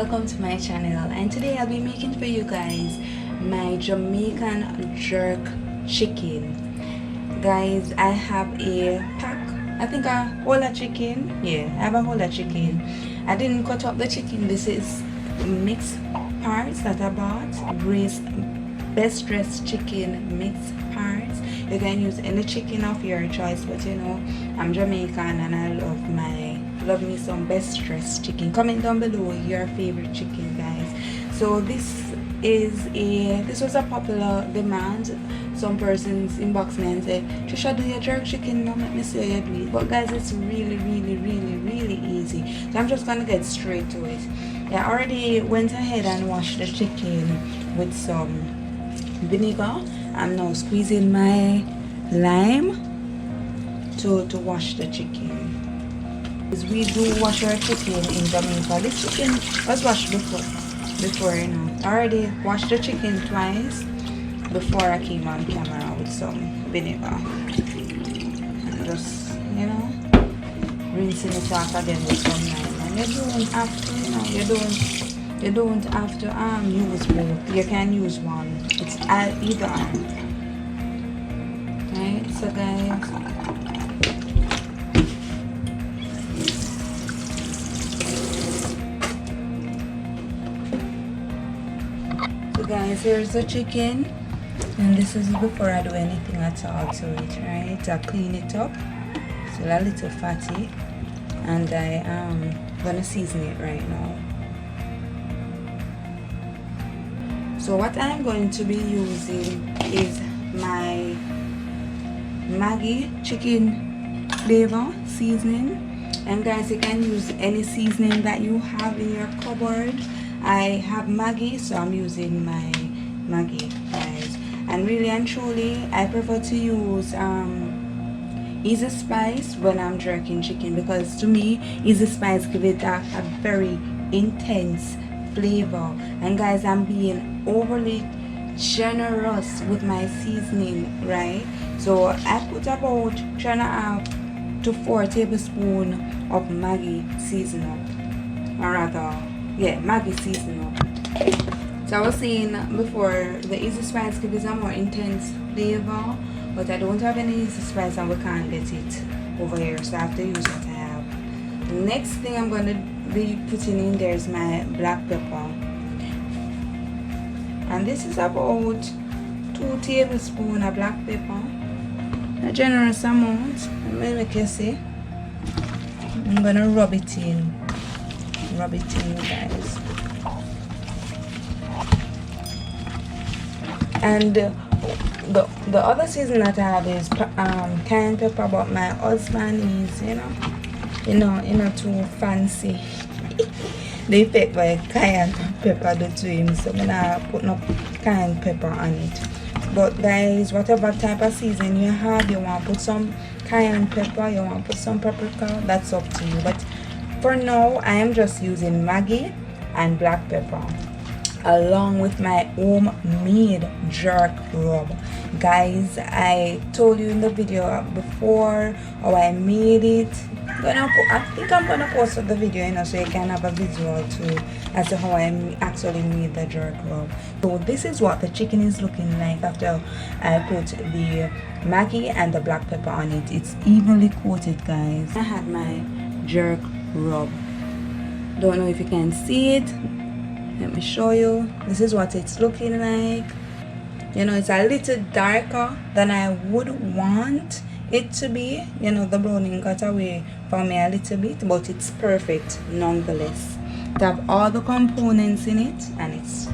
welcome to my channel, and today I'll be making for you guys my Jamaican jerk chicken. Guys, I have a pack, I think a whole of chicken. Yeah, I have a whole of chicken. I didn't cut up the chicken. This is mixed parts that I bought. Best dressed chicken mixed parts. You can use any chicken of your choice, but you know I'm Jamaican and I love me some best dressed chicken. Comment down below your favorite chicken, guys. So this was a popular demand. Some persons inbox me and say, Trisha, do your jerk chicken? No, let me see how you do it. But guys, it's really easy. So I'm just gonna get straight to it. I already went ahead and washed the chicken with some vinegar. I'm now squeezing my lime to wash the chicken. We do wash our chicken in Jamaica. This chicken was washed before, you know. I already washed the chicken twice before I came on camera with some vinegar. And just, you know, rinsing it off again with some lime. And you don't have to, you know, you don't have to use both. You can use one. It's either or. Right, so guys, here's the chicken, and this is before I do anything at all to it. Right, I clean it up. Still a little fatty, and I am gonna season it right now. So what I'm going to be using is my Maggi chicken flavor seasoning, and guys, you can use any seasoning that you have in your cupboard. I have Maggi, so I'm using my Maggi, guys. And really and truly, I prefer to use Easy Spice when I'm jerking chicken, because to me Easy Spice give it a very intense flavor. And guys, I'm being overly generous with my seasoning, right? So I put about 3.5 to 4 tablespoons of Maggi seasoning, or rather, yeah, Maggi seasoning. So I was saying before, the Easy Spice gives a more intense flavor, but I don't have any Easy Spice and we can't get it over here, so I have to use what I have. The next thing I'm going to be putting in there is my black pepper, and this is about 2 tablespoons of black pepper, a generous amount. Let me make you see. I'm going to rub it in, guys. And the other season that I have is cayenne pepper, but my husband is, you know too fancy. The effect by cayenne pepper do to him, so I'm gonna put no cayenne pepper on it. But guys, whatever type of season you have, you want to put some cayenne pepper, you want to put some paprika, that's up to you. But for now, I am just using Maggi and black pepper, along with my homemade jerk rub. Guys, I told you in the video before how I made it. I think I'm gonna post the video, you know, so you can have a visual too as to how I actually made the jerk rub. So this is what the chicken is looking like after I put the Maggi and the black pepper on it. It's evenly coated, guys. I had my jerk rub. Don't know if you can see it. Let me show you. This is what it's looking like. You know, it's a little darker than I would want it to be. You know, the browning got away from me a little bit, but it's perfect nonetheless. To have all the components in it, and it's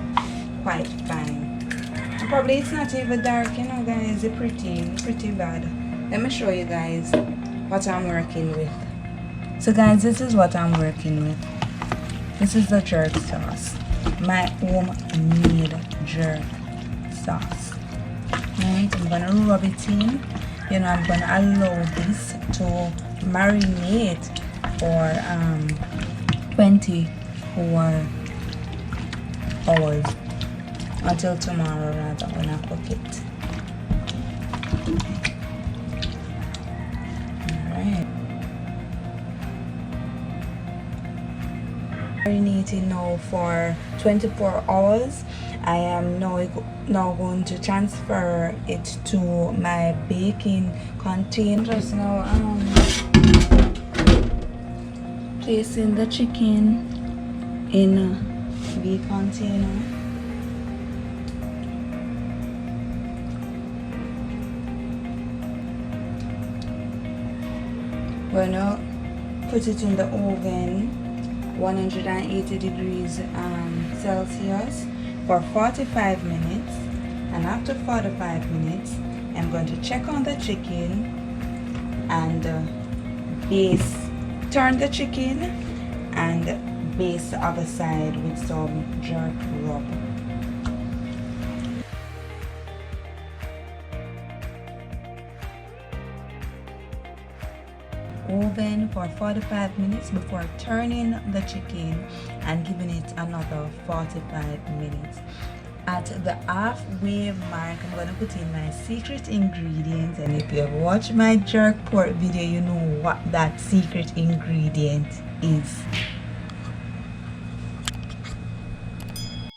quite fine. And probably it's not even dark, you know, guys. It's pretty bad. Let me show you guys what I'm working with. So guys, this is what I'm working with. This is the jerk sauce, my homemade jerk sauce. Right, I'm gonna rub it in. You know, I'm gonna allow this to marinate for 24 hours until tomorrow, rather, when I cook it. All right. marinating now for 24 hours. I am now going to transfer it to my baking container. Just now placing the chicken in the container. We're now put it in the oven, 180 degrees Celsius for 45 minutes, and after 45 minutes I'm going to check on the chicken and turn the chicken and baste the other side with some jerk rub. Oven for 45 minutes before turning the chicken and giving it another 45 minutes. At the halfway mark, I'm going to put in my secret ingredient, and if you have watched my jerk pork video, you know what that secret ingredient is.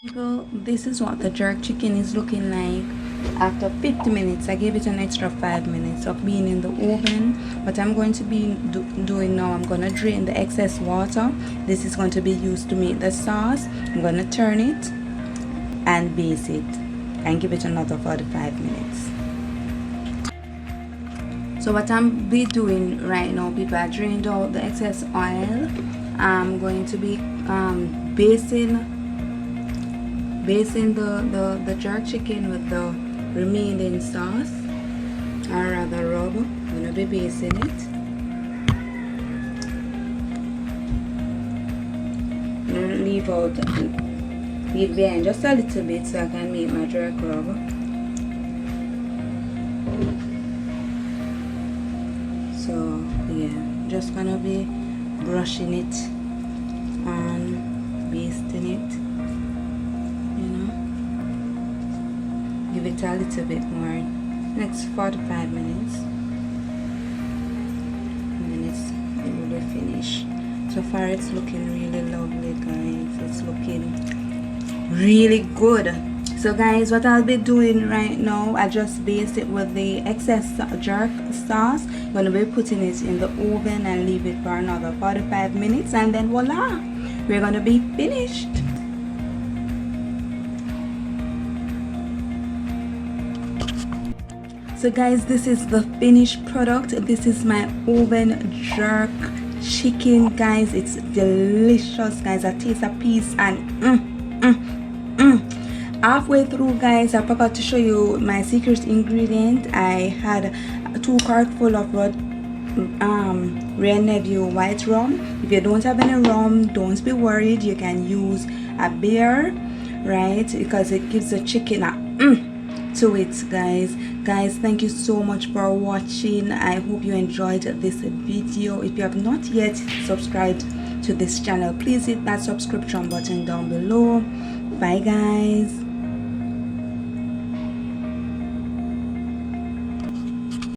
People, this is what the jerk chicken is looking like. After 50 minutes, I gave it an extra 5 minutes of being in the oven. What I'm going to be doing now, I'm going to drain the excess water. This is going to be used to make the sauce. I'm going to turn it and baste it and give it another 45 minutes. So what I'm be doing right now, people, I drained out the excess oil. I'm going to be basting the jerk chicken with the remaining sauce, or rather rub. I'm going to be basting it. I'm going to leave behind just a little bit so I can make my jerk rub. So yeah, just gonna be brushing it and basting it. Give it a little bit more, next 45 minutes, and then it will be finished. So far it's looking really lovely, guys. It's looking really good. So guys, what I'll be doing right now, I just baste it with the excess jerk sauce. I'm going to be putting it in the oven and leave it for another 45 minutes, and then voila, we're going to be finished. So guys, this is the finished product. This is my oven jerk chicken, guys. It's delicious, guys. I taste a piece and halfway through, guys, I forgot to show you my secret ingredient. I had 2 corks full of Real Nephew white rum. If you don't have any rum, don't be worried. You can use a beer, right? Because it gives the chicken a to it, guys. Thank you so much for watching. I hope you enjoyed this video. If you have not yet subscribed to this channel, please hit that subscription button down below. Bye, guys.